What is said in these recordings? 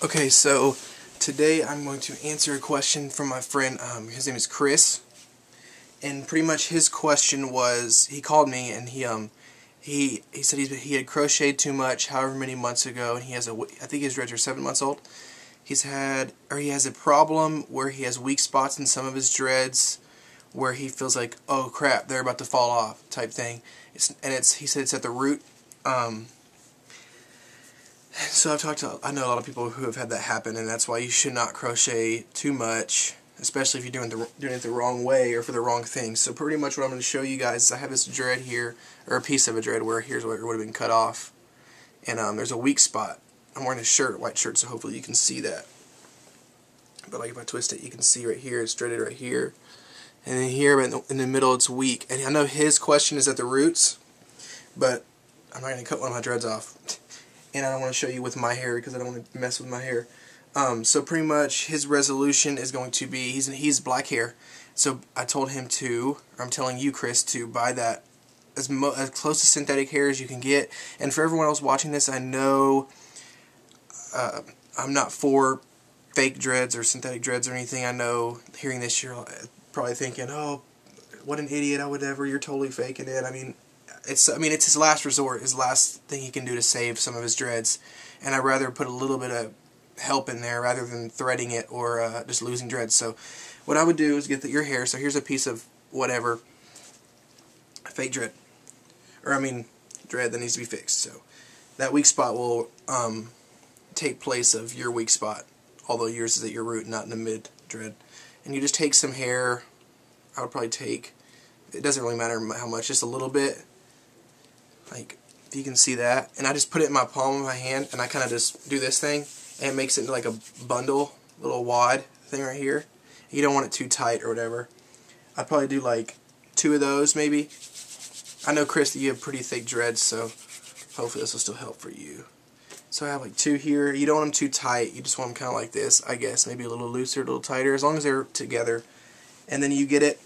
Okay, so today I'm going to answer a question from my friend. His name is Chris, and pretty much his question was, he called me and he said he had crocheted too much however many months ago, and I think his dreads are 7 months old. He has a problem where he has weak spots in some of his dreads, where he feels like, oh crap, they're about to fall off type thing. He said it's at the root. So I know a lot of people who have had that happen, and that's why you should not crochet too much, especially if you're doing it the wrong way or for the wrong thing. So pretty much what I'm going to show you guys is I have this dread here, or a piece of a dread where here's where it would have been cut off, and there's a weak spot. I'm wearing a white shirt, so hopefully you can see that. But like if I twist it, you can see right here, it's dreaded right here, and then here in the middle it's weak. And I know his question is at the roots, but I'm not going to cut one of my dreads off. And I don't want to show you with my hair because I don't want to mess with my hair. So pretty much his resolution is going to be, he's black hair, so I told him to, or I'm telling you, Chris, to buy that as close to synthetic hair as you can get. And for everyone else watching this, I know I'm not for fake dreads or synthetic dreads or anything. I know hearing this you're probably thinking, oh, what an idiot, you're totally faking it. I mean, it's his last resort, his last thing he can do to save some of his dreads, and I'd rather put a little bit of help in there rather than threading it or just losing dreads. So what I would do is get your hair. So here's a piece of whatever, fake dread, dread that needs to be fixed. So that weak spot will take place of your weak spot, although yours is at your root, not in the mid dread. And you just take some hair. I would probably take, it doesn't really matter how much, just a little bit. Like, if you can see that, and I just put it in my palm of my hand, and I kind of just do this thing, and it makes it into like a bundle, little wad thing right here. You don't want it too tight or whatever. I'd probably do like 2 of those, maybe. I know, Chris, that you have pretty thick dreads, so hopefully this will still help for you. So I have like 2 here. You don't want them too tight. You just want them kind of like this, I guess. Maybe a little looser, a little tighter, as long as they're together. And then you get it.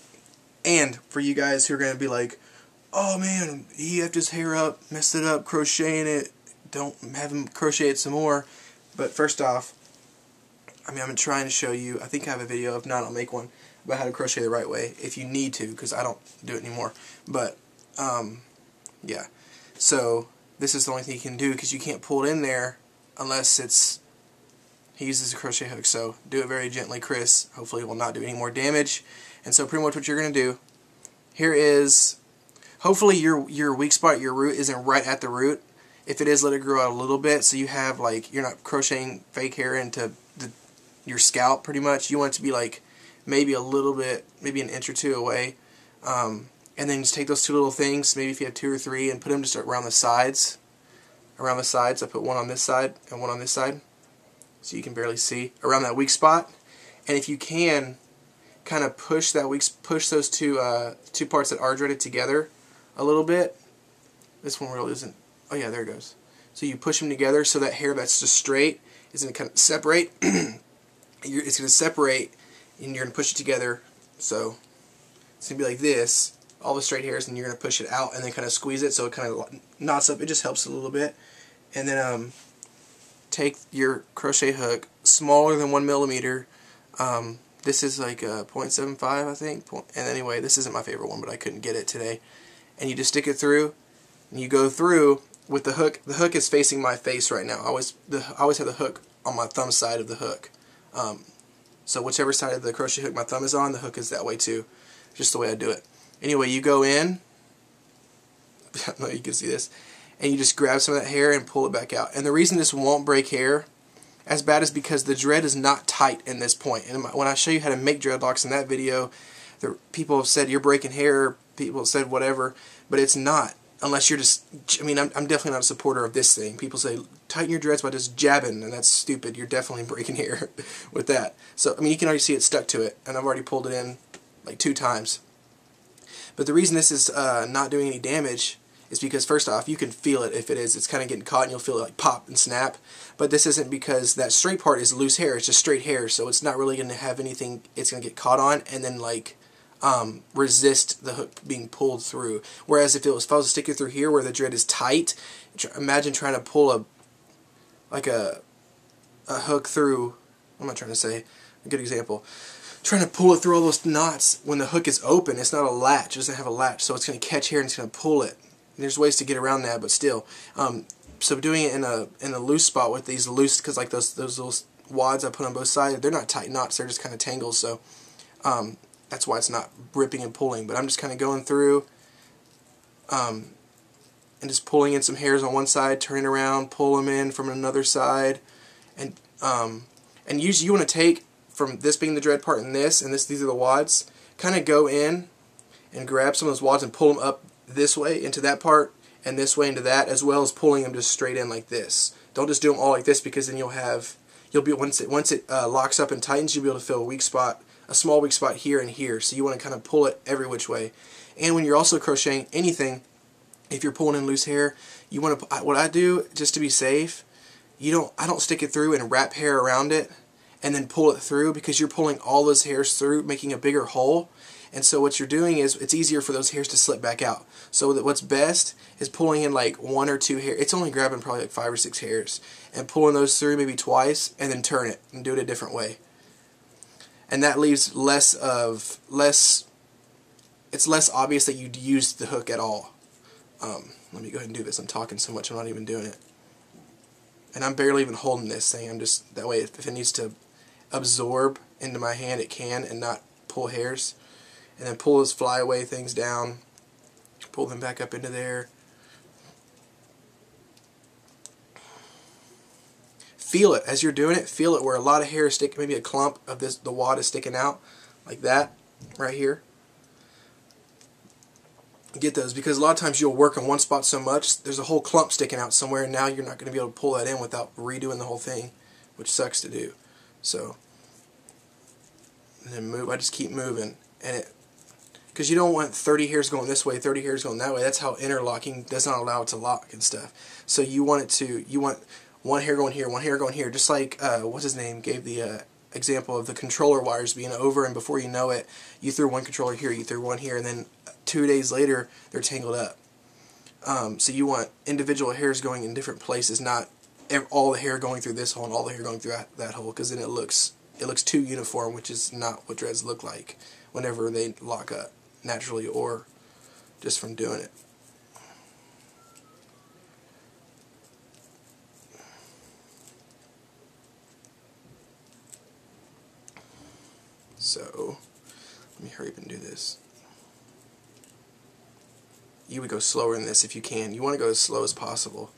And for you guys who are going to be like, oh man, he effed his hair up, messed it up, crocheting it, don't have him crochet it some more. But first off, I'm trying to show you, I think I have a video, if not I'll make one, about how to crochet the right way, if you need to, because I don't do it anymore. But, yeah. So, this is the only thing you can do, because you can't pull it in there unless he uses a crochet hook. So, do it very gently, Chris. Hopefully it will not do any more damage. And so pretty much what you're going to do, here is, hopefully your weak spot, your root, isn't right at the root. If it is, let it grow out a little bit, so you have, like, you're not crocheting fake hair into your scalp, pretty much. You want it to be, like, maybe a little bit, maybe an inch or 2 away. And then just take those 2 little things, maybe if you have 2 or 3, and put them just around the sides. Around the sides, I put one on this side and one on this side, so you can barely see, around that weak spot. And if you can, kind of push those two parts that are dreaded together a little bit. This one really isn't. Oh yeah, there it goes. So you push them together so that hair that's just straight is going to kind of separate. It's going to separate, and you're going to push it together. So it's going to be like this, all the straight hairs, and you're going to push it out and then kind of squeeze it so it kind of knots up. It just helps a little bit. And then take your crochet hook, smaller than 1 millimeter. This is like a 0.75, I think. And anyway, this isn't my favorite one, but I couldn't get it today. And you just stick it through, and you go through with the hook. The hook is facing my face right now. I always have the hook on my thumb side of the hook. So whichever side of the crochet hook my thumb is on, the hook is that way too. Just the way I do it. Anyway, you go in. I don't know if you can see this. And you just grab some of that hair and pull it back out. And the reason this won't break hair as bad is because the dread is not tight in this point. And when I show you how to make dreadlocks in that video, people have said you're breaking hair, people have said whatever, but it's not. Unless you're just, I'm definitely not a supporter of this thing. People say, tighten your dreads by just jabbing, and that's stupid. You're definitely breaking hair with that. So, you can already see it stuck to it, and I've already pulled it in like 2 times. But the reason this is not doing any damage is because, first off, you can feel it if it is. It's kind of getting caught, and you'll feel it like pop and snap. But this isn't, because that straight part is loose hair. It's just straight hair, so it's not really going to have anything it's going to get caught on and then, like, resist the hook being pulled through. Whereas if I was to stick it through here where the dread is tight, imagine trying to pull a a hook through, I'm not trying to say, a good example, trying to pull it through all those knots, when the hook is open, it's not a latch, it doesn't have a latch, so it's going to catch hair and it's going to pull it. And there's ways to get around that, but still. So doing it in a loose spot with these loose, because like those little wads I put on both sides, they're not tight knots, they're just kind of tangles, so that's why it's not ripping and pulling. But I'm just kind of going through and just pulling in some hairs on one side, turning around, pull them in from another side, and usually you want to take from this being the dread part and these are the wads, kind of go in and grab some of those wads and pull them up this way into that part and this way into that, as well as pulling them just straight in like this. Don't just do them all like this, because then you'll be once it locks up and tightens, you'll be able to feel a small weak spot here and here. So you want to kind of pull it every which way. And when you're also crocheting anything, if you're pulling in loose hair, you want to, what I do just to be safe, I don't stick it through and wrap hair around it and then pull it through, because you're pulling all those hairs through, making a bigger hole. And so what you're doing is it's easier for those hairs to slip back out. So what's best is pulling in like 1 or 2 hairs. It's only grabbing probably like 5 or 6 hairs, and pulling those through maybe twice, and then turn it and do it a different way. And that leaves it's less obvious that you'd used the hook at all. Let me go ahead and do this. I'm talking so much I'm not even doing it. And I'm barely even holding this thing. I'm just, that way if it needs to absorb into my hand, it can, and not pull hairs. And then pull those flyaway things down, pull them back up into there. Feel it as you're doing it. Feel it where a lot of hair is sticking. Maybe a clump of the wad is sticking out like that, right here. Get those, because a lot of times you'll work on one spot so much, there's a whole clump sticking out somewhere, and now you're not going to be able to pull that in without redoing the whole thing, which sucks to do. So, and then move. I just keep moving, and because you don't want 30 hairs going this way, 30 hairs going that way. That's how interlocking does not allow it to lock and stuff. So you want one hair going here, one hair going here, just like what's his name gave the example of the controller wires being over, and before you know it, you threw one controller here, you threw one here, and then 2 days later they're tangled up. So you want individual hairs going in different places, not all the hair going through this hole and all the hair going through that hole, because then it looks too uniform, which is not what dreads look like whenever they lock up naturally or just from doing it. So let me hurry up and do this. You would go slower than this if you can. You want to go as slow as possible.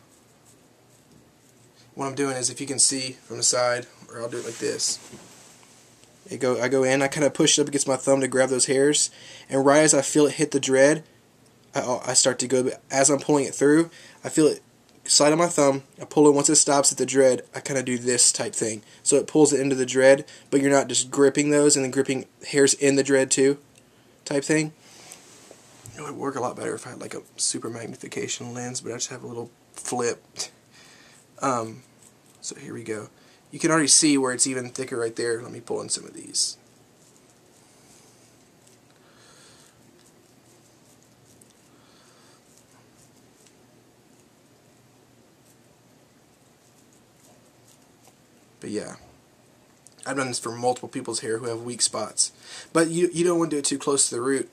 What I'm doing is, if you can see from the side, or I'll do it like this. I go in, I kind of push it up against my thumb to grab those hairs, and right as I feel it hit the dread, I start to go, as I'm pulling it through, I feel it slide on my thumb, I pull it, once it stops at the dread, I kind of do this type thing. So it pulls it into the dread, but you're not just gripping those and then gripping hairs in the dread too, type thing. It would work a lot better if I had like a super magnification lens, but I just have a little flip. So here we go. You can already see where it's even thicker right there. Let me pull in some of these. But yeah, I've done this for multiple people's hair who have weak spots. But you don't want to do it too close to the root,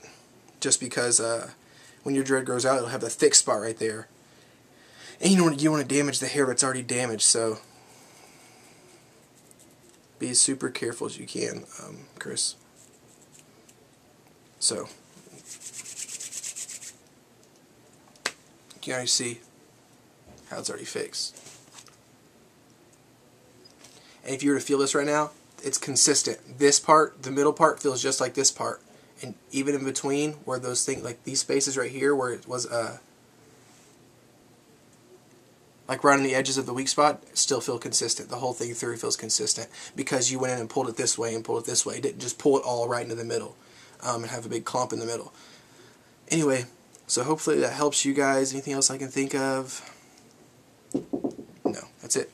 just because when your dread grows out, it'll have the thick spot right there. And you don't want to damage the hair that's already damaged, so be as super careful as you can, Chris. So, you can already see how it's already fixed. And if you were to feel this right now, it's consistent. This part, the middle part, feels just like this part. And even in between, where those things, like these spaces right here, where it was, like right on the edges of the weak spot, still feel consistent. The whole thing through feels consistent, because you went in and pulled it this way and pulled it this way. You didn't just pull it all right into the middle and have a big clump in the middle. Anyway, so hopefully that helps you guys. Anything else I can think of? No, that's it.